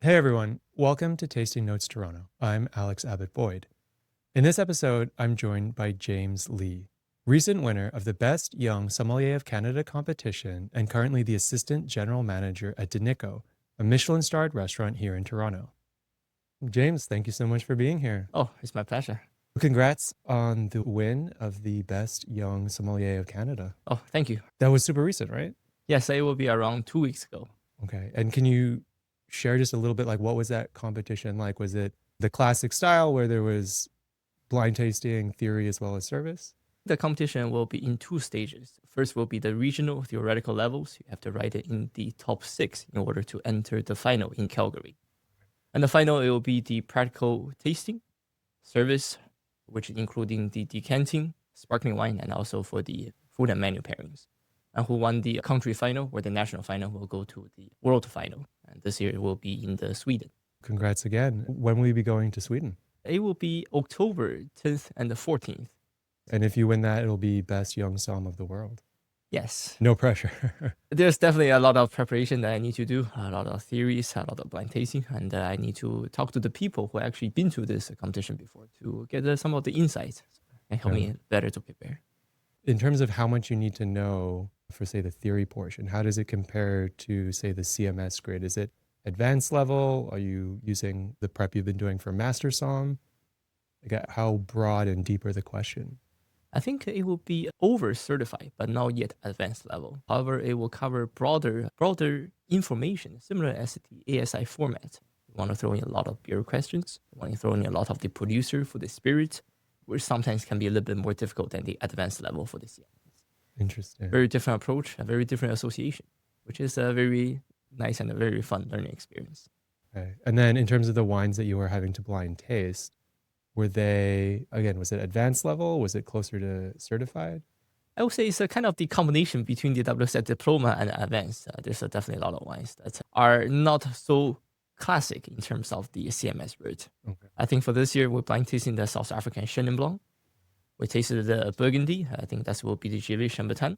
Hey everyone, welcome to Tasting Notes Toronto. I'm Alex Abbott Boyd. In this episode, I'm joined by James Lee, recent winner of the Best Young Sommelier of Canada competition and currently the Assistant General Manager at DaNico, a Michelin-starred restaurant here in Toronto. James, thank you so much for being here. Oh, it's my pleasure. Congrats on the win of the Best Young Sommelier of Canada. Oh, thank you. That was super recent, right? Yes, it will be around 2 weeks ago. Okay. And can you share just a little bit, like, what was that competition like? Was it the classic style where there was blind tasting, theory, as well as service? The competition will be in 2 stages. First will be the regional theoretical levels. You have to write it in the top 6 in order to enter the final in Calgary. And the final, it will be the practical tasting, service, which is including the decanting, sparkling wine, and also for the food and menu pairings. And who won the country final or the national final will go to the world final. And this year it will be in the Sweden. Congrats again. When will you be going to Sweden? It will be October 10th and the 14th. And if you win that, it'll be Best Young Som of the World. Yes. No pressure. There's definitely a lot of preparation that I need to do, a lot of theories, a lot of blind tasting, and I need to talk to the people who actually been to this competition before to get some of the insights and help me better to prepare. In terms of how much you need to know for, say, the theory portion, how does it compare to, say, the CMS grade? Is it advanced level? Are you using the prep you've been doing for Master Som? Like, how broad and deep are the question? I think it will be over certified, but not yet advanced level. However, it will cover broader information, similar as the ASI format. You want to throw in a lot of beer questions. You want to throw in a lot of the producer for the spirit, which sometimes can be a little bit more difficult than the advanced level for the CMS. Interesting. Very different approach, a very different association, which is a very nice and a very fun learning experience. Okay. And then in terms of the wines that you were having to blind taste, were they, again, was it advanced level? Was it closer to certified? I would say it's a kind of the combination between the WSET diploma and advanced. There's definitely a lot of wines that are not so classic in terms of the CMS route. Okay. I think for this year, we're blind tasting the South African Chenin Blanc. We tasted the Burgundy. I think that will be the Givet Chambertin.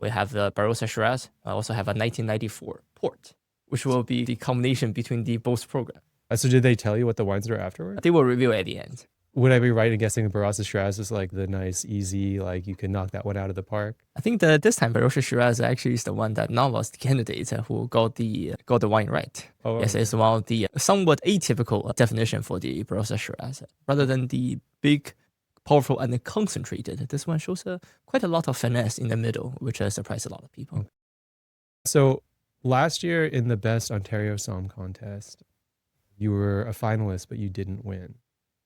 We have the Barossa Shiraz. I also have a 1994 Port, which will be the combination between the both programs. So did they tell you what the wines are afterwards? They will reveal at the end. Would I be right in guessing the Barossa Shiraz is like the nice, easy, like you can knock that one out of the park? I think that this time Barossa Shiraz actually is the one that now was the candidate who got the wine right. Oh, yes, it's one of the somewhat atypical definition for the Barossa Shiraz. Rather than the big, powerful and concentrated, this one shows quite a lot of finesse in the middle, which surprised a lot of people. Okay. So last year in the Best Ontario Som contest, you were a finalist, but you didn't win.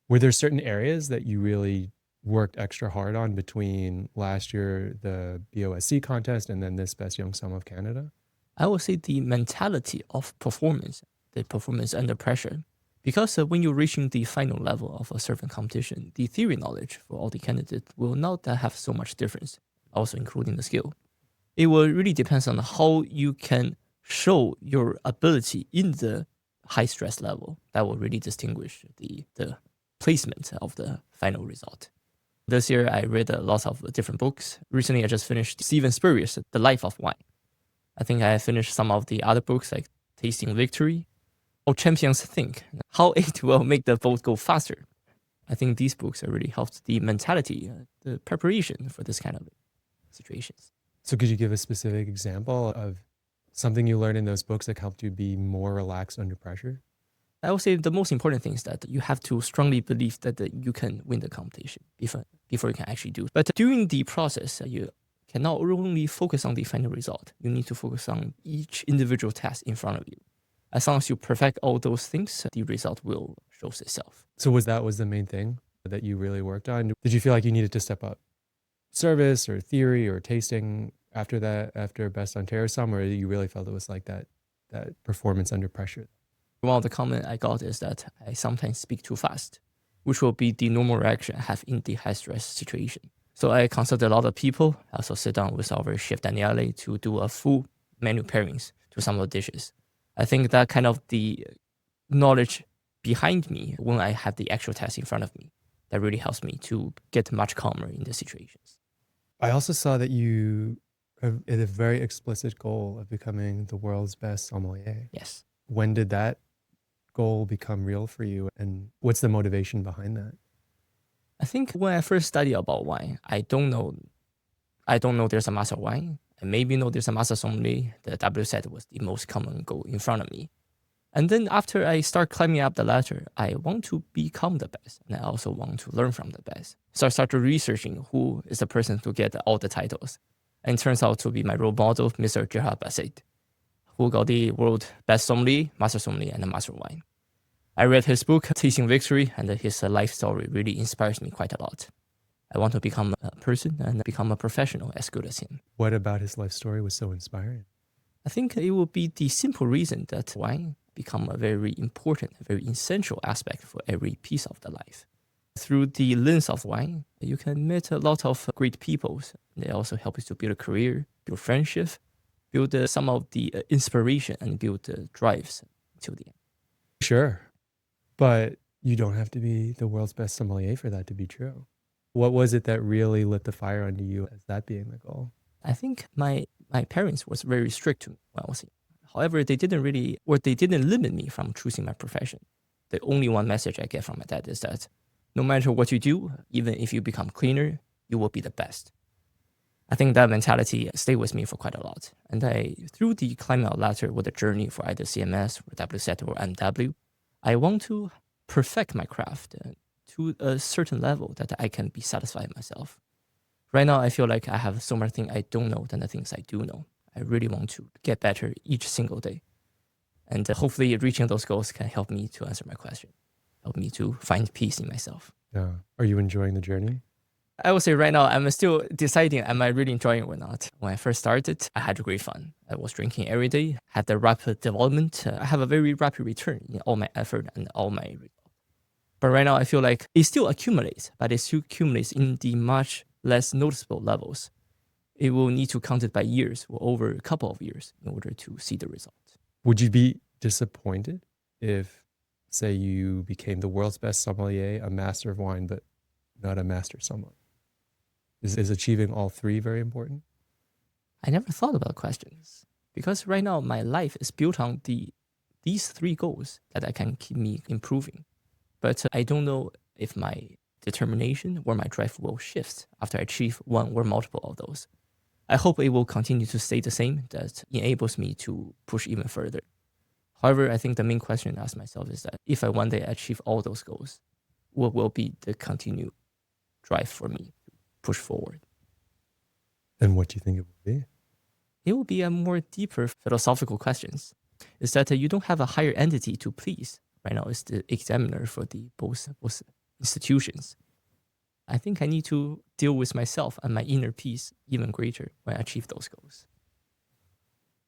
Were there certain areas that you really worked extra hard on between last year, the BOSC contest, and then this Best Young Som of Canada? I would say the mentality of performance, the performance under pressure. Because when you're reaching the final level of a certain competition, the theory knowledge for all the candidates will not have so much difference, also including the skill. It will really depends on how you can show your ability in the high stress level. That will really distinguish the placement of the final result. This year, I read a lot of different books. Recently, I just finished Steven Spurrier's The Life of Wine. I think I finished some of the other books like Tasting Victory, How Champions Think, How It Will Make the Boat Go Faster. I think these books have really helped the mentality, the preparation for this kind of situations. So could you give a specific example of something you learned in those books that helped you be more relaxed under pressure? I would say the most important thing is that you have to strongly believe that you can win the competition before you can actually do it. But during the process, you cannot only focus on the final result. You need to focus on each individual task in front of you. As long as you perfect all those things, the result will show itself. So was the main thing that you really worked on? Did you feel like you needed to step up service or theory or tasting after that, after Best Ontario Som, or you really felt it was like that performance under pressure? One of the comments I got is that I sometimes speak too fast, which will be the normal reaction I have in the high stress situation. So I consult a lot of people. I also sit down with our chef Daniele to do a full menu pairings to some of the dishes. I think that kind of the knowledge behind me when I have the actual test in front of me, that really helps me to get much calmer in the situations. I also saw that you have a very explicit goal of becoming the world's best sommelier. Yes. When did that goal become real for you? And what's the motivation behind that? I think when I first studied about wine, I don't know there's a master wine. I maybe know there's a master sommelier. The WSET was the most common goal in front of me. And then after I start climbing up the ladder, I want to become the best. And I also want to learn from the best. So I started researching who is the person to get all the titles. And it turns out to be my role model, Mr. Gérard Basset, who got the world best sommelier, master sommelier, and the master wine. I read his book, Tasting Victory, and his life story really inspires me quite a lot. I want to become a person and become a professional as good as him. What about his life story was so inspiring? I think it will be the simple reason that wine become a very important, very essential aspect for every piece of the life. Through the lens of wine, you can meet a lot of great people. They also help you to build a career, build friendship, build some of the inspiration and build the drives till the end. Sure. But you don't have to be the world's best sommelier for that to be true. What was it that really lit the fire under you as that being the goal? I think my parents was very strict to me when I was young. However, they didn't limit me from choosing my profession. The only one message I get from my dad is that no matter what you do, even if you become cleaner, you will be the best. I think that mentality stayed with me for quite a lot. And through the climbing out ladder with a journey for either CMS or WSET or MW, I want to perfect my craft to a certain level that I can be satisfied myself. Right now, I feel like I have so much things I don't know than the things I do know. I really want to get better each single day. And hopefully reaching those goals can help me to answer my question, help me to find peace in myself. Yeah. Are you enjoying the journey? I would say right now, I'm still deciding, am I really enjoying it or not? When I first started, I had great fun. I was drinking every day, had the rapid development. I have a very rapid return in all my effort and all my results. But right now, I feel like it still accumulates, but it still accumulates in the much less noticeable levels. It will need to count it by years or over a couple of years in order to see the result. Would you be disappointed if, say, you became the world's best sommelier, a master of wine, but not a master sommelier? Is achieving all three very important? I never thought about questions because right now my life is built on these three goals that I can keep me improving. But I don't know if my determination or my drive will shift after I achieve one or multiple of those. I hope it will continue to stay the same, that enables me to push even further. However, I think the main question I ask myself is that if I one day achieve all those goals, what will be the continued drive for me to push forward? And what do you think it will be? It will be a more deeper philosophical questions. Is that you don't have a higher entity to please. Right now, it's the examiner for the both institutions. I think I need to deal with myself and my inner peace even greater when I achieve those goals.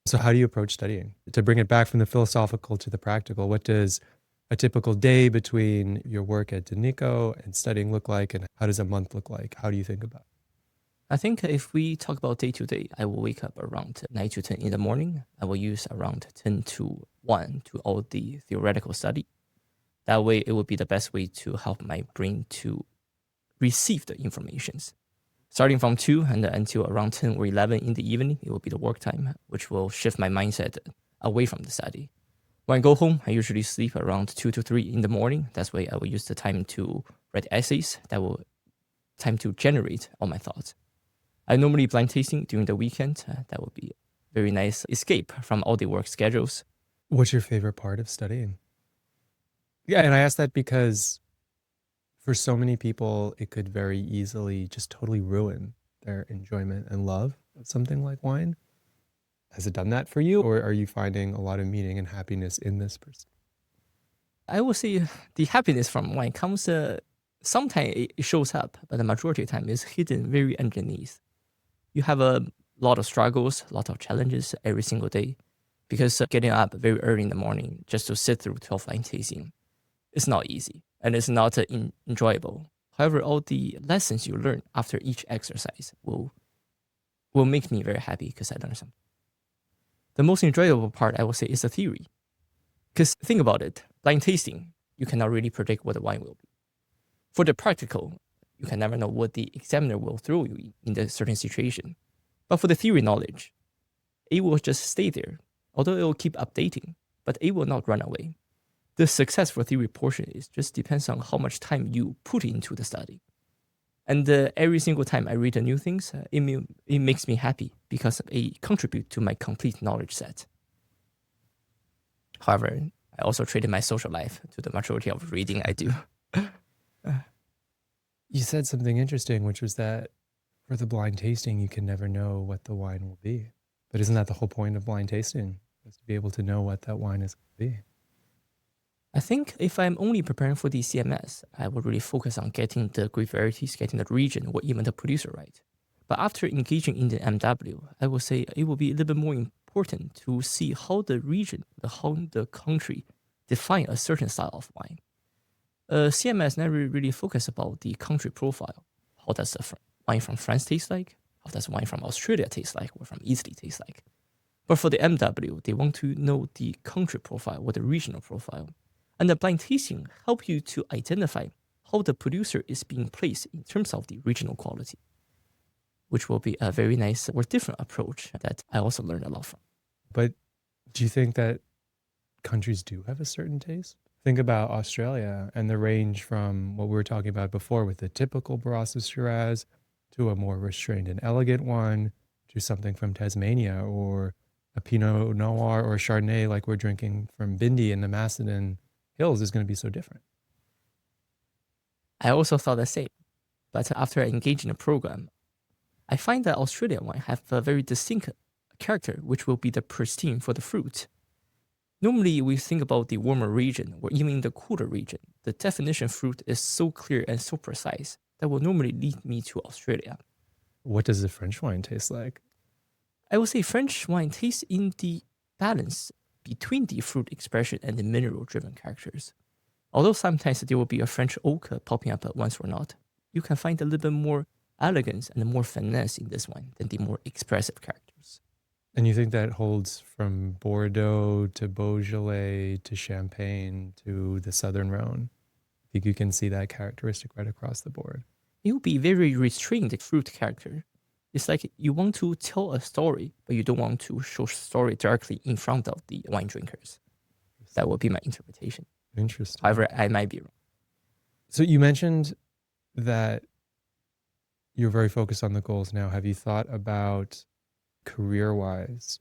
So how do you approach studying? To bring it back from the philosophical to the practical, what does a typical day between your work at DaNico and studying look like? And how does a month look like? How do you think about it? I think if we talk about day to day, I will wake up around 9 to 10 in the morning. I will use around 10 to 1 to all the theoretical study. That way, it will be the best way to help my brain to receive the informations. Starting from 2 and until around 10 or 11 in the evening, it will be the work time, which will shift my mindset away from the study. When I go home, I usually sleep around 2 to 3 in the morning. That's why I will use the time to write essays. That will time to generate all my thoughts. I normally blind tasting during the weekend. That would be a very nice escape from all the work schedules. What's your favorite part of studying? Yeah, and I ask that because for so many people, it could very easily just totally ruin their enjoyment and love of something like wine. Has it done that for you, or are you finding a lot of meaning and happiness in this pursuit? I will say the happiness from wine comes, sometimes it shows up, but the majority of the time is hidden very underneath. You have a lot of struggles, a lot of challenges every single day, because getting up very early in the morning just to sit through 12 blind tasting, it's not easy and it's not enjoyable. However, all the lessons you learn after each exercise will make me very happy because I learned something. The most enjoyable part, I would say, is the theory. Because think about it, blind tasting, you cannot really predict what the wine will be. For the practical, you can never know what the examiner will throw you in a certain situation. But for the theory knowledge, it will just stay there, although it will keep updating, but it will not run away. The success for theory portion is just depends on how much time you put into the study. And every single time I read new things, it makes me happy because it contributes to my complete knowledge set. However, I also traded my social life to the majority of reading I do. You said something interesting, which was that for the blind tasting, you can never know what the wine will be. But isn't that the whole point of blind tasting? Is to be able to know what that wine is going to be. I think if I'm only preparing for the CMS, I would really focus on getting the grape varieties, getting the region, or even the producer right. But after engaging in the MW, I will say it will be a little bit more important to see how the region, how the country define a certain style of wine. CMS never really focus about the country profile. How does the wine from France taste like? How does wine from Australia taste like, or from Italy taste like? But for the MW, they want to know the country profile or the regional profile. And the blind tasting help you to identify how the producer is being placed in terms of the regional quality, which will be a very nice or different approach that I also learned a lot from. But do you think that countries do have a certain taste? Think about Australia and the range from what we were talking about before with the typical Barossa Shiraz to a more restrained and elegant one to something from Tasmania or a Pinot Noir or a Chardonnay like we're drinking from Bindi in the Macedon Hills is going to be so different. I also thought the same, but after I engage in the program, I find that Australian wine have a very distinct character, which will be the pristine for the fruit. Normally, we think about the warmer region or even the cooler region. The definition fruit is so clear and so precise that will normally lead me to Australia. What does the French wine taste like? I would say French wine tastes in the balance between the fruit expression and the mineral-driven characters. Although sometimes there will be a French oak popping up at once or not, you can find a little bit more elegance and more finesse in this wine than the more expressive characters. And you think that holds from Bordeaux to Beaujolais to Champagne to the Southern Rhone? I think you can see that characteristic right across the board. It will be very restrained fruit character. It's like you want to tell a story, but you don't want to show story directly in front of the wine drinkers. That would be my interpretation. Interesting. However, I might be wrong. So you mentioned that you're very focused on the goals now. Have you thought about career-wise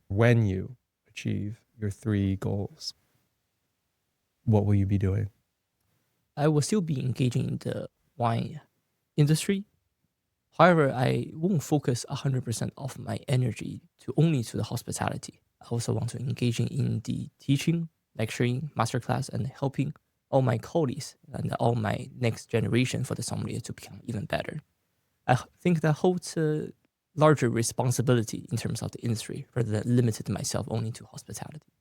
when you achieve your 3 goals? What will you be doing? I will still be engaging in the wine industry. However, I won't focus 100% of my energy only to the hospitality. I also want to engage in the teaching, lecturing, masterclass, and helping all my colleagues and all my next generation for the sommelier to become even better. I think that holds a larger responsibility in terms of the industry rather than limited myself only to hospitality.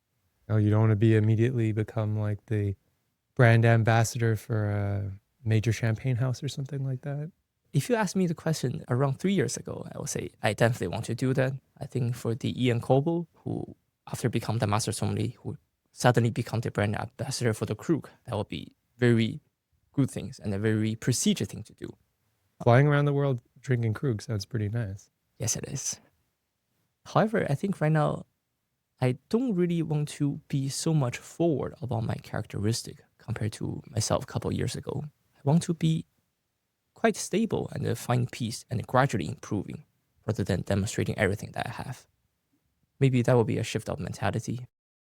Oh, you don't want to be immediately become like the brand ambassador for a major champagne house or something like that? If you ask me the question around 3 years ago, I would say I definitely want to do that. I think for the Ian Coble, who after become the Master Sommelier, who suddenly become the brand ambassador for the Krug, that would be very good things and a very prestigious thing to do. Flying around the world drinking Krug sounds pretty nice. Yes, it is. However, I think right now, I don't really want to be so much forward about my characteristic compared to myself a couple of years ago. I want to be quite stable and find peace and gradually improving rather than demonstrating everything that I have. Maybe that will be a shift of mentality.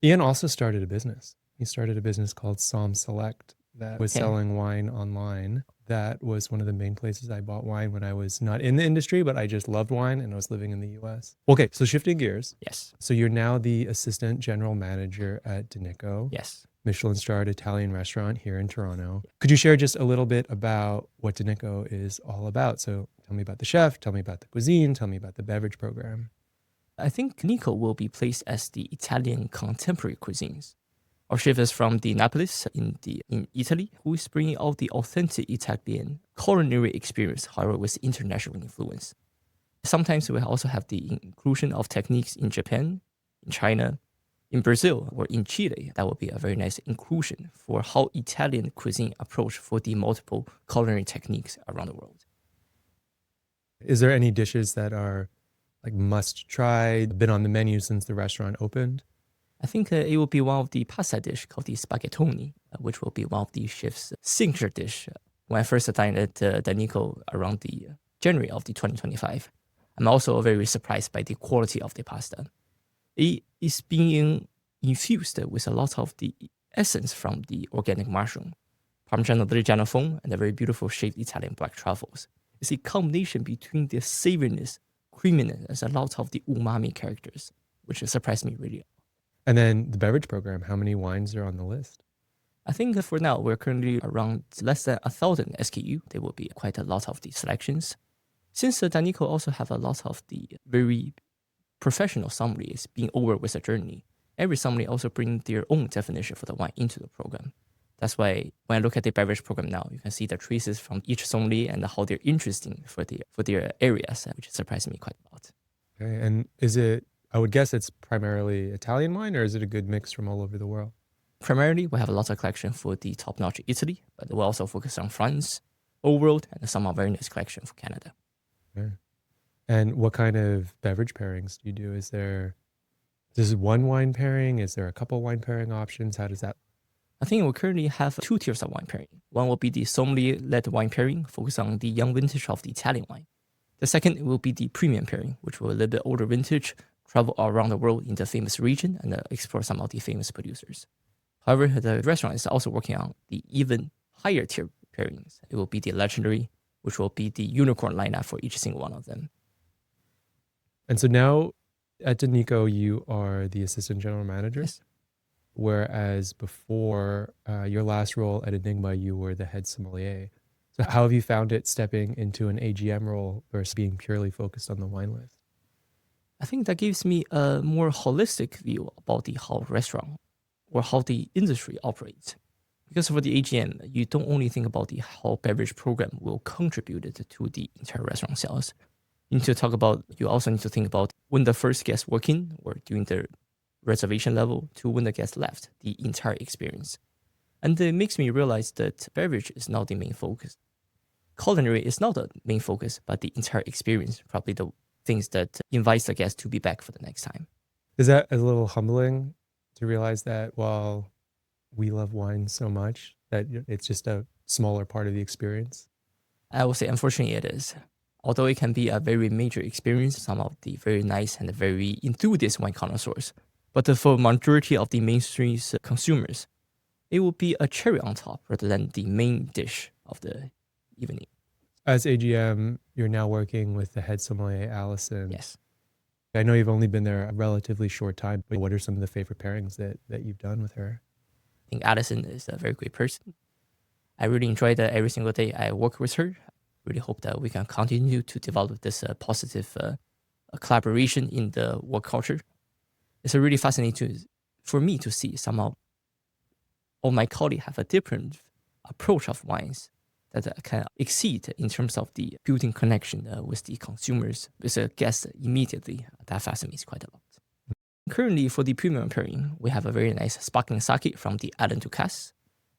Ian also started a business. He started a business called Som Select that was selling wine online. That was one of the main places I bought wine when I was not in the industry, but I just loved wine and I was living in the US. Okay, so shifting gears. Yes. So you're now the assistant general manager at DaNico. Yes. Michelin-starred Italian restaurant here in Toronto. Could you share just a little bit about what DaNico is all about? So tell me about the chef, tell me about the cuisine, tell me about the beverage program. I think DaNico will be placed as the Italian contemporary cuisines. Our chef is from the Naples in Italy, who is bringing out the authentic Italian culinary experience, however, with international influence. Sometimes we also have the inclusion of techniques in Japan, in China, in Brazil, or in Chile. That would be a very nice inclusion for how Italian cuisine approach for the multiple culinary techniques around the world. Is there any dishes that are like must try, been on the menu since the restaurant opened? I think it will be one of the pasta dish called the spaghettoni, which will be one of the chef's signature dish. When I first dined at DaNico around the January of the 2025, I'm also very surprised by the quality of the pasta. It is being infused with a lot of the essence from the organic mushroom, Parmigiano-Reggiano foam, and the very beautiful shaved Italian black truffles. It's a combination between the savoriness, creaminess, and a lot of the umami characters, which surprised me really. And then the beverage program, how many wines are on the list? I think for now, we're currently around less than 1,000 SKU. There will be quite a lot of the selections. Since DaNico also have a lot of the very professional sommeliers being over with the journey, every sommelier also bring their own definition for the wine into the program. That's why when I look at the beverage program now, you can see the traces from each sommelier and how they're interesting for their areas, which surprised me quite a lot. Okay, and is it, I would guess it's primarily Italian wine, or is it a good mix from all over the world? Primarily, we have a lot of collection for the top-notch Italy, but we also focus on France, Old World, and some very nice collection for Canada. Okay. And what kind of beverage pairings do you do? Is there one wine pairing? Is there a couple wine pairing options? How does that? I think we currently have 2 tiers of wine pairing. One will be the sommelier-led wine pairing, focused on the young vintage of the Italian wine. The second will be the premium pairing, which will a little bit older vintage, travel around the world in the famous region, and explore some of the famous producers. However, the restaurant is also working on the even higher tier pairings. It will be the legendary, which will be the unicorn lineup for each single one of them. And so now at DaNico, you are the assistant general manager. Yes. Whereas before your last role at Enigma, you were the head sommelier. So how have you found it stepping into an AGM role versus being purely focused on the wine list? I think that gives me a more holistic view about the how restaurant or how the industry operates. Because for the AGM, you don't only think about the how beverage program will contribute to the entire restaurant sales. You need to talk about, you also need to think about when the first guest walk in or during the reservation level to when the guest left, the entire experience. And it makes me realize that beverage is not the main focus. Culinary is not the main focus, but the entire experience, probably the things that invites the guest to be back for the next time. Is that a little humbling to realize that while we love wine so much, that it's just a smaller part of the experience? I would say, unfortunately, it is. Although it can be a very major experience, some of the very nice and very enthusiast wine connoisseurs, but for majority of the mainstream consumers, it will be a cherry on top rather than the main dish of the evening. As AGM, you're now working with the head sommelier, Addison. Yes. I know you've only been there a relatively short time, but what are some of the favorite pairings that you've done with her? I think Addison is a very great person. I really enjoy that every single day I work with her. Really hope that we can continue to develop this positive collaboration in the work culture. It's really fascinating for me to see somehow all my colleagues have a different approach of wines that can exceed in terms of the building connection with the consumers, with the guests immediately. That fascinates quite a lot. Currently, for the premium pairing, we have a very nice sparkling sake from the Alain Ducasse.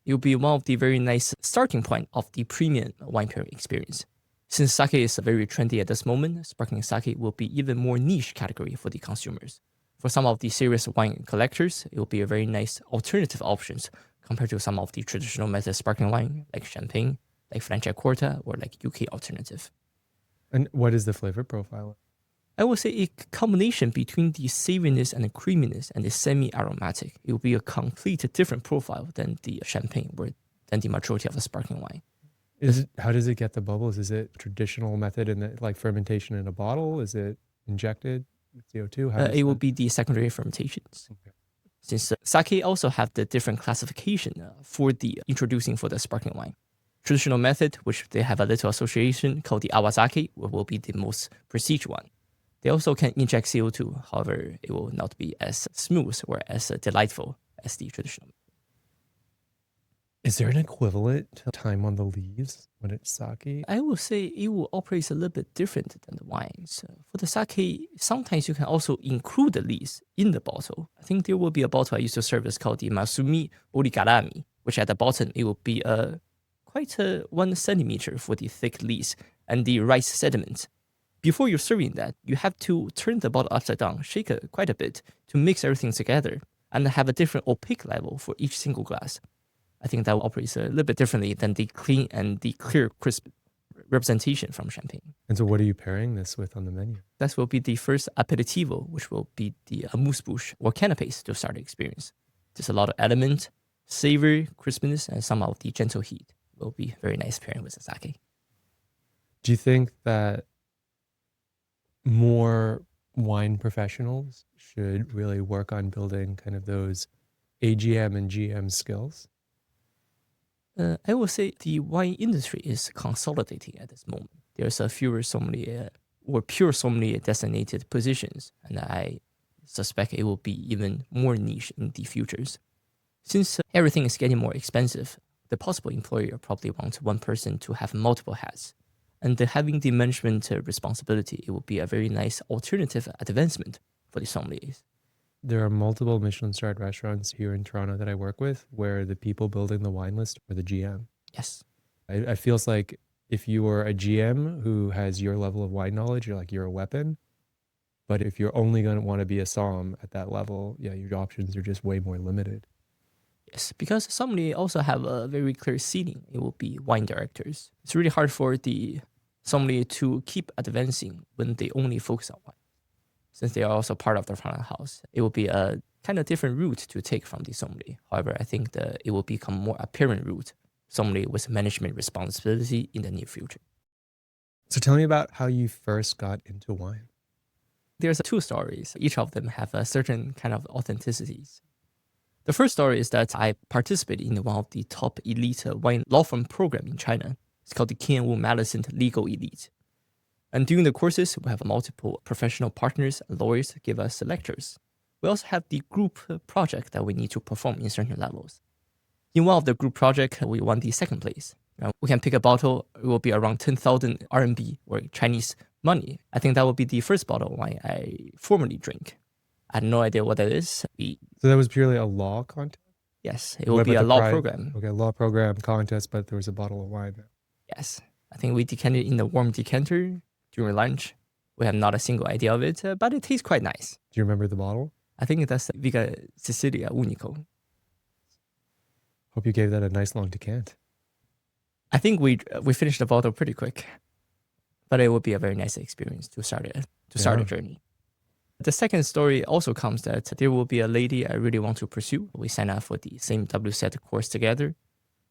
It will be one of the very nice starting point of the premium wine pairing experience. Since sake is very trendy at this moment, sparkling sake will be even more niche category for the consumers. For some of the serious wine collectors, it will be a very nice alternative options compared to some of the traditional method sparkling wine like champagne, like Franciacorta, or like UK alternative. And what is the flavor profile? I would say a combination between the savoriness and the creaminess and the semi-aromatic. It will be a complete different profile than the champagne or than the majority of the sparkling wine. How does it get the bubbles? Is it traditional method in like fermentation in a bottle? Is it injected with CO2? It will be the secondary fermentations. Okay. Since sake also have the different classification for the introducing for the sparkling wine. Traditional method, which they have a little association called the awazaki, will be the most prestige one. They also can inject CO2, however, it will not be as smooth or as delightful as the traditional. Is there an equivalent to time on the leaves when it's sake? I will say it will operate a little bit different than the wines. For the sake, sometimes you can also include the leaves in the bottle. I think there will be a bottle I used to service called the Masumi Origarami, which at the bottom it will be quite 1 centimeter for the thick leaves and the rice sediment. Before you're serving that, you have to turn the bottle upside down, shake it quite a bit to mix everything together. and have a different opaque level for each single glass. I think that operates a little bit differently than the clean and the clear, crisp representation from champagne. And so what are you pairing this with on the menu? That will be the first aperitivo, which will be the mousse bouche or canapes to start the experience. There's a lot of element, savor, crispness, and some of the gentle heat will be very nice pairing with the sake. Do you think that more wine professionals should really work on building kind of those AGM and GM skills? I will say the wine industry is consolidating at this moment. There's a fewer sommelier or pure sommelier designated positions, and I suspect it will be even more niche in the futures. Since everything is getting more expensive, the possible employer probably wants one person to have multiple hats. And having the management responsibility, it will be a very nice alternative advancement for the sommeliers. There are multiple Michelin-starred restaurants here in Toronto that I work with where the people building the wine list are the GM. Yes. I feels like if you are a GM who has your level of wine knowledge, you're a weapon. But if you're only going to want to be a somm at that level, yeah, your options are just way more limited. Yes, because sommelier also have a very clear ceiling. It will be wine directors. It's really hard for the sommelier to keep advancing when they only focus on wine. Since they are also part of the front of the house, it will be a kind of different route to take from the sommelier. However, I think that it will become more apparent route, sommelier with management responsibility in the near future. So tell me about how you first got into wine. There's two stories. Each of them have a certain kind of authenticities. The first story is that I participated in one of the top elite wine law firm program in China. It's called the King & Wu Madison Legal Elite. And during the courses, we have multiple professional partners and lawyers give us lectures. We also have the group project that we need to perform in certain levels. In one of the group projects, we won the second place. We can pick a bottle. It will be around 10,000 RMB or Chinese money. I think that will be the first bottle of wine I formally drink. I had no idea what that is. So that was purely a law contest? Yes, it will be a law program. Okay, law program contest, but there was a bottle of wine. Yes, I think we decanted in the warm decanter during lunch. We have not a single idea of it, but it tastes quite nice. Do you remember the bottle? I think that's Viga Sicilia Unico. Hope you gave that a nice long decant. I think we finished the bottle pretty quick, but it would be a very nice experience to start a journey. The second story also comes that there will be a lady I really want to pursue. We signed up for the same WSET course together.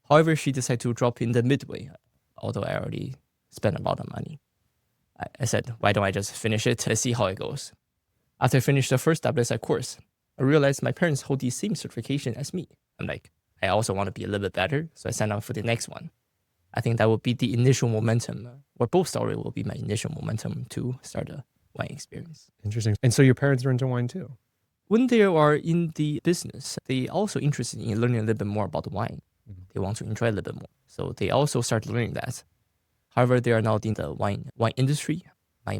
However, she decided to drop in the midway, although I already spent a lot of money. I said, why don't I just finish it and see how it goes? After I finished the first WSET course, I realized my parents hold the same certification as me. I'm like, I also want to be a little bit better, so I signed up for the next one. I think that will be the initial momentum, or both stories will be my initial momentum to start a wine experience. Interesting. And so your parents are into wine too? When they are in the business, they also interested in learning a little bit more about the wine. Mm-hmm. They want to enjoy a little bit more. So they also start learning that. However, they are not in the wine industry. My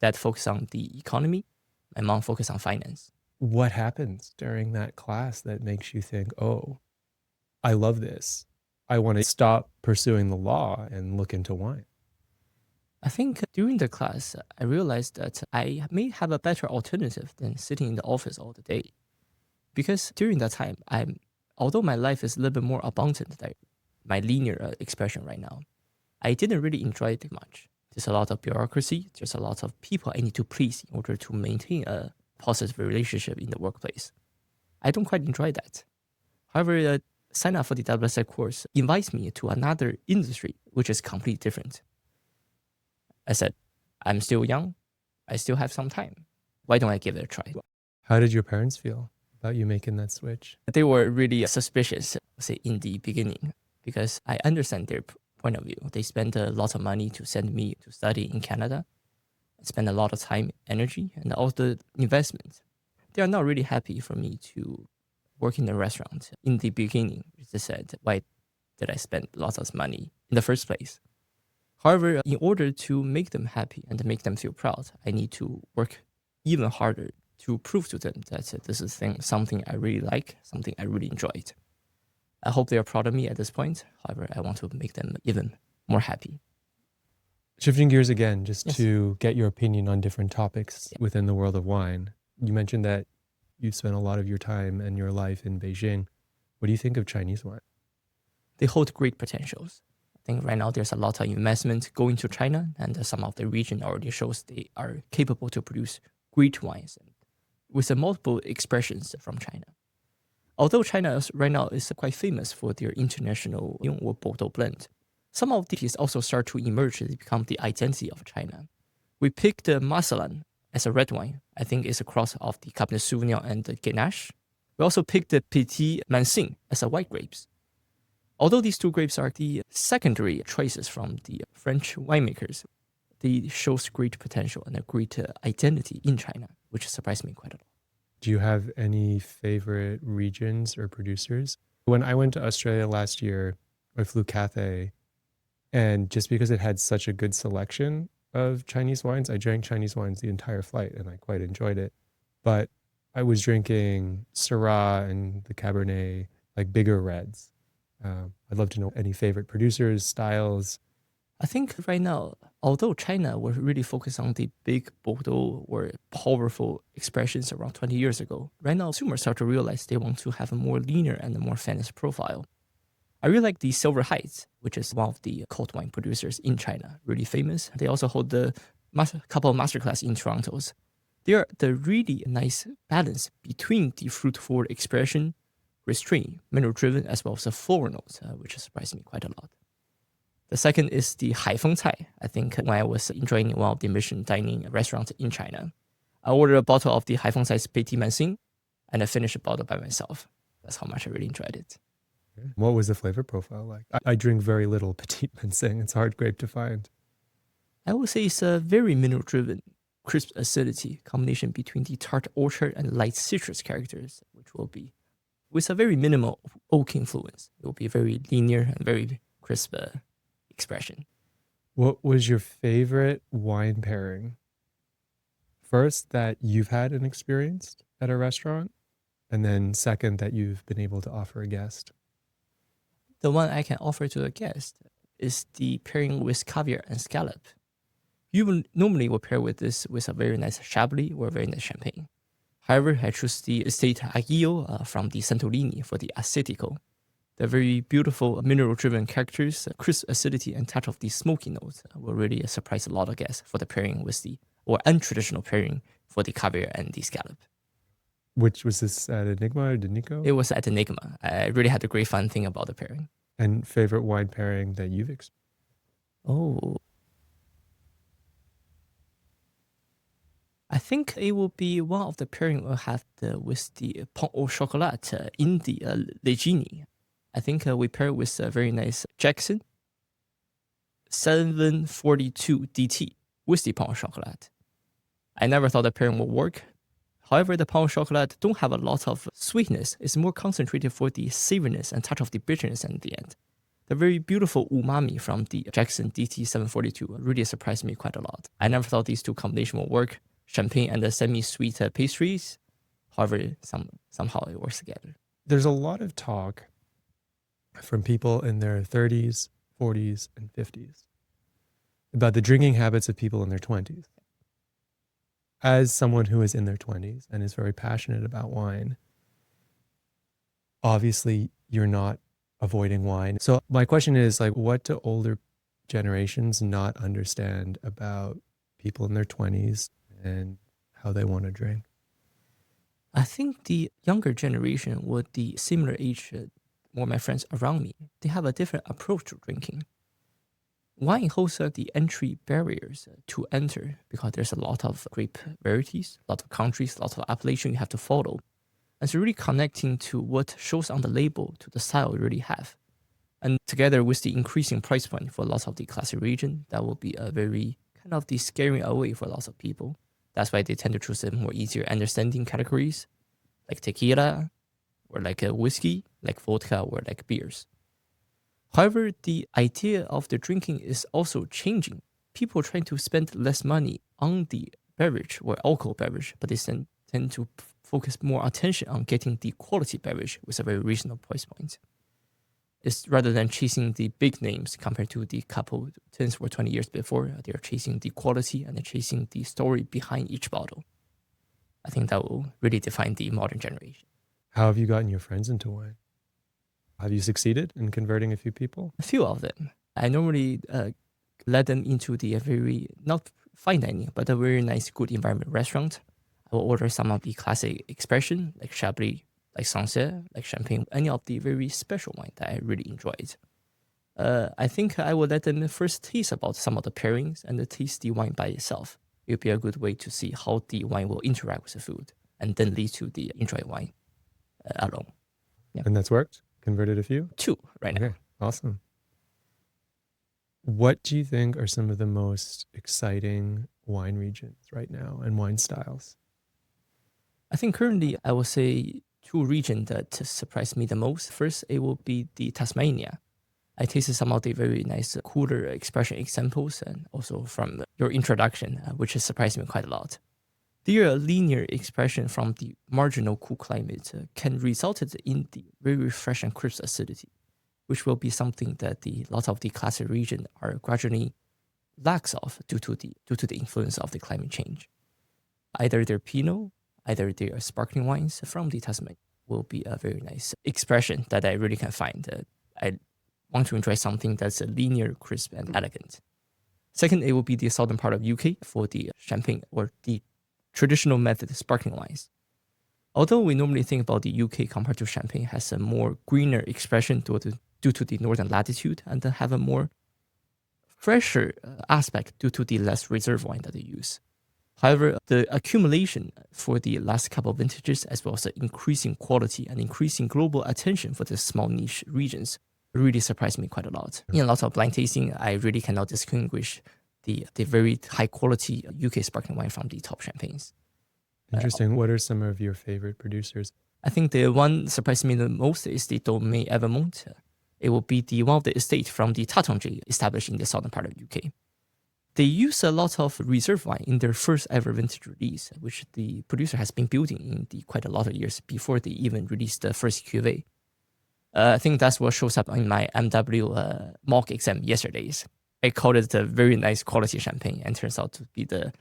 dad focuses on the economy. My mom focuses on finance. What happens during that class that makes you think, oh, I love this. I want to stop pursuing the law and look into wine? I think during the class, I realized that I may have a better alternative than sitting in the office all the day. Because during that time, although my life is a little bit more abundant than my linear expression right now, I didn't really enjoy it much. There's a lot of bureaucracy. There's a lot of people I need to please in order to maintain a positive relationship in the workplace. I don't quite enjoy that. However, sign up for the WSET course invites me to another industry, which is completely different. I said, I'm still young. I still have some time. Why don't I give it a try? How did your parents feel about you making that switch? They were really suspicious, say, in the beginning, because I understand their point of view. They spent a lot of money to send me to study in Canada. I spent a lot of time, energy, and all the investment. They are not really happy for me to work in a restaurant. In the beginning, they said, why did I spend lots of money in the first place? However, in order to make them happy and to make them feel proud, I need to work even harder to prove to them that this is something I really like, something I really enjoyed. I hope they are proud of me at this point. However, I want to make them even more happy. Shifting gears again, just to get your opinion on different topics within the world of wine. You mentioned that you spent a lot of your time and your life in Beijing. What do you think of Chinese wine? They hold great potentials. I think right now there's a lot of investment going to China, and some of the region already shows they are capable to produce great wines with multiple expressions from China. Although China right now is quite famous for their international or Bordeaux blend, some of these also start to emerge and become the identity of China. We picked Marselan as a red wine. I think it's a cross of the Cabernet Sauvignon and the Grenache. We also picked the Petit Manseng as a white grapes. Although these two grapes are the secondary choices from the French winemakers, they shows great potential and a great identity in China, which surprised me quite a lot. Do you have any favorite regions or producers? When I went to Australia last year, I flew Cathay, and just because it had such a good selection of Chinese wines, I drank Chinese wines the entire flight and I quite enjoyed it. But I was drinking Syrah and the Cabernet, like bigger reds. I'd love to know any favorite producers, styles. I think right now, although China was really focused on the big Bordeaux or powerful expressions around 20 years ago, right now consumers start to realize they want to have a more linear and a more finished profile. I really like the Silver Heights, which is one of the cold wine producers in China, really famous. They also hold the couple of masterclass in Toronto's. They are the really nice balance between the fruit-forward expression, restraint, mineral-driven, as well as the floral notes, which surprised me quite a lot. The second is the Haifeng Cai. I think when I was enjoying one of the Michelin dining restaurants in China, I ordered a bottle of the Haifeng Cai's Petit Manseng, and I finished the bottle by myself. That's how much I really enjoyed it. What was the flavor profile like? I drink very little Petit Manseng. It's a hard grape to find. I would say it's a very mineral-driven, crisp acidity combination between the tart orchard and light citrus characters, which will be with a very minimal oak influence. It will be very linear and very crisp expression. What was your favorite wine pairing? First, that you've had and experienced at a restaurant, and then second, that you've been able to offer a guest. The one I can offer to a guest is the pairing with caviar and scallop. You will normally will pair with this with a very nice Chablis or a very nice champagne. However, I choose the estate Aglio from the Santorini for the Assyrtiko. The very beautiful mineral-driven characters, crisp acidity, and touch of the smoky notes will really surprise a lot of guests for the pairing with the or untraditional pairing for the caviar and the scallop. Which was this at Enigma or DaNico? It was at Enigma. I really had a great fun thing about the pairing. And favorite wine pairing that you've experienced? Oh, I think it will be one of the pairing we'll have with the Pain au Chocolat in the Legini. I think we pair with a very nice Jacquesson 742 DT with the Pain au Chocolat. I never thought the pairing would work. However, the Pain au Chocolat don't have a lot of sweetness. It's more concentrated for the savoriness and touch of the bitterness at the end. The very beautiful umami from the Jacquesson DT742 really surprised me quite a lot. I never thought these two combinations would work. Champagne and the semi-sweet pastries. However, somehow it works together. There's a lot of talk from people in their 30s, 40s, and 50s about the drinking habits of people in their 20s. As someone who is in their 20s and is very passionate about wine, obviously you're not avoiding wine. So my question is, like, what do older generations not understand about people in their 20s and how they want to drink? I think the younger generation with the similar age, or my friends around me, they have a different approach to drinking. Wine holds the entry barriers to enter because there's a lot of grape varieties, a lot of countries, a lot of appellation you have to follow. And so really connecting to what shows on the label to the style you really have. And together with the increasing price point for lots of the classic region, that will be a very kind of the scaring away for lots of people. That's why they tend to choose the more easier understanding categories, like tequila, or like a whiskey, like vodka, or like beers. However, the idea of the drinking is also changing. People are trying to spend less money on the beverage or alcohol beverage, but they tend to focus more attention on getting the quality beverage with a very reasonable price point. It's rather than chasing the big names compared to the couple 10 or 20 years before, they're chasing the quality and they're chasing the story behind each bottle. I think that will really define the modern generation. How have you gotten your friends into wine? Have you succeeded in converting a few people? A few of them. I normally let them into the very, not fine dining, but a very nice, good environment restaurant. I will order some of the classic expression, like Chablis, like Sancerre, like Champagne, any of the very special wine that I really enjoyed. I think I will let them first taste about some of the pairings and taste the wine by itself. It will be a good way to see how the wine will interact with the food and then lead to the enjoy wine alone. Yeah. And that's worked? Converted a few? 2 right now. Okay, awesome. What do you think are some of the most exciting wine regions right now and wine styles? I think currently I will say 2 regions that surprised me the most. First, it will be the Tasmania. I tasted some of the very nice cooler expression examples and also from your introduction, which has surprised me quite a lot. Their linear expression from the marginal cool climate can result in the very fresh and crisp acidity, which will be something that lot of the classic region are gradually lacks of due to the influence of the climate change. Either their Pinot, either their sparkling wines from the Tasmania will be a very nice expression that I really can find. I want to enjoy something that's linear, crisp, and elegant. Second, it will be the southern part of UK for the champagne or the traditional method sparkling wines. Although we normally think about the UK compared to champagne has a more greener expression due to the northern latitude and have a more fresher aspect due to the less reserve wine that they use. However, the accumulation for the last couple of vintages, as well as the increasing quality and increasing global attention for the small niche regions, really surprised me quite a lot. In a lot of blind tasting, I really cannot distinguish the very high quality UK sparkling wine from the top champagnes. Interesting. What are some of your favorite producers? I think the one surprised me the most is the Domaine Evermont. It will be one of the estates from the Tatonji established in the southern part of UK. They use a lot of reserve wine in their first ever vintage release, which the producer has been building in quite a lot of years before they even released the first cuvee. I think that's what shows up in my MW mock exam yesterday's. I called it a very nice quality champagne and turns out to be the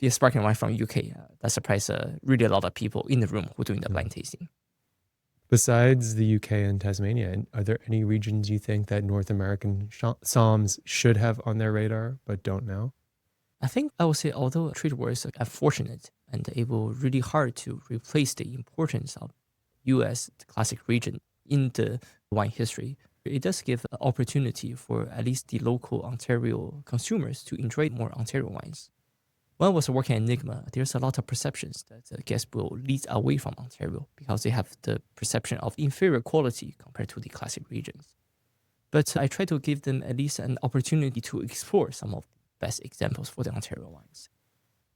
sparkling wine from UK. That surprised really a lot of people in the room who are doing the blind tasting. Besides the UK and Tasmania, are there any regions you think that North American somms should have on their radar but don't now? I think I would say although trade wars are unfortunate and it will really hard to replace the importance of US classic region in the wine history, it does give an opportunity for at least the local Ontario consumers to enjoy more Ontario wines. When I was working at Enigma, there's a lot of perceptions that guests will lead away from Ontario because they have the perception of inferior quality compared to the classic regions. But I try to give them at least an opportunity to explore some of the best examples for the Ontario wines.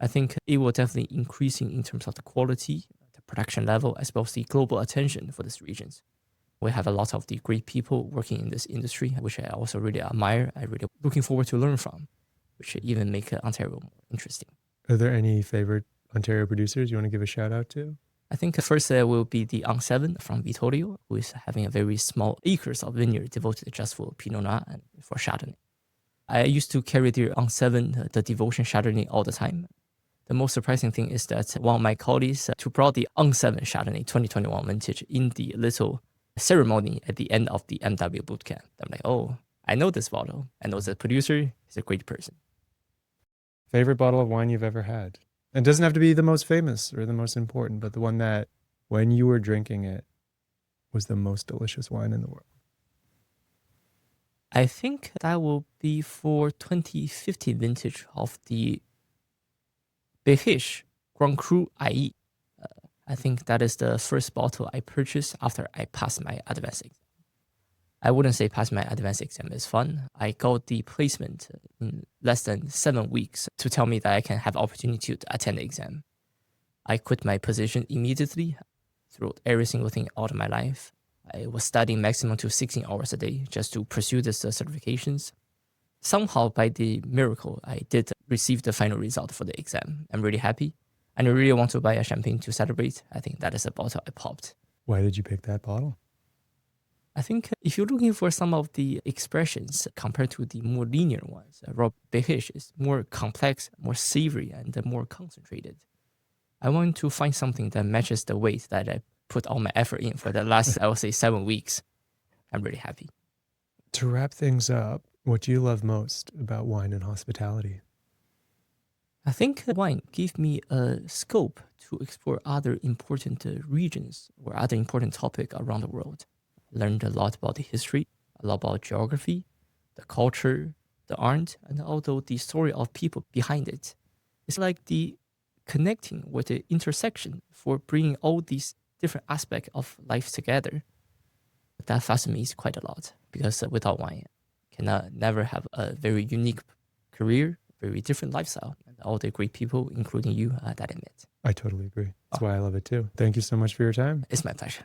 I think it will definitely increasing in terms of the quality, the production level, as well as the global attention for these regions. We have a lot of the great people working in this industry, which I also really admire. I'm really looking forward to learn from, which even make Ontario more interesting. Are there any favorite Ontario producers you want to give a shout out to? I think first will be the On7 from Vittorio, who is having a very small acres of vineyard devoted just for Pinot Noir and for Chardonnay. I used to carry the On7, the Devotion Chardonnay all the time. The most surprising thing is that one of my colleagues brought the On7 Chardonnay 2021 vintage in the little ceremony at the end of the MW bootcamp. I'm like, oh, I know this bottle. I know the producer. He's a great person. Favorite bottle of wine you've ever had? It doesn't have to be the most famous or the most important, but the one that when you were drinking it was the most delicious wine in the world. I think that will be for 2015 vintage of the Béréche Grand Cru IE. I think that is the first bottle I purchased after I passed my advanced exam. I wouldn't say pass my advanced exam is fun. I got the placement in less than 7 weeks to tell me that I can have opportunity to attend the exam. I quit my position immediately, threw every single thing out of my life. I was studying maximum to 16 hours a day just to pursue these certifications. Somehow, by the miracle, I did receive the final result for the exam. I'm really happy. And I really want to buy a champagne to celebrate. I think that is a bottle I popped. Why did you pick that bottle? I think if you're looking for some of the expressions compared to the more linear ones, Béréche is more complex, more savory, and more concentrated. I want to find something that matches the weight that I put all my effort in for the last, I would say, 7 weeks. I'm really happy. To wrap things up, what do you love most about wine and hospitality? I think wine gives me a scope to explore other important regions or other important topics around the world. Learned a lot about the history, a lot about geography, the culture, the art, and also the story of people behind it. It's like the connecting with the intersection for bringing all these different aspects of life together. That fascinates me quite a lot because without wine, cannot never have a very unique career, very different lifestyle, and all the great people, including you, that I met. I totally agree. That's why I love it too. Thank you so much for your time. It's my pleasure.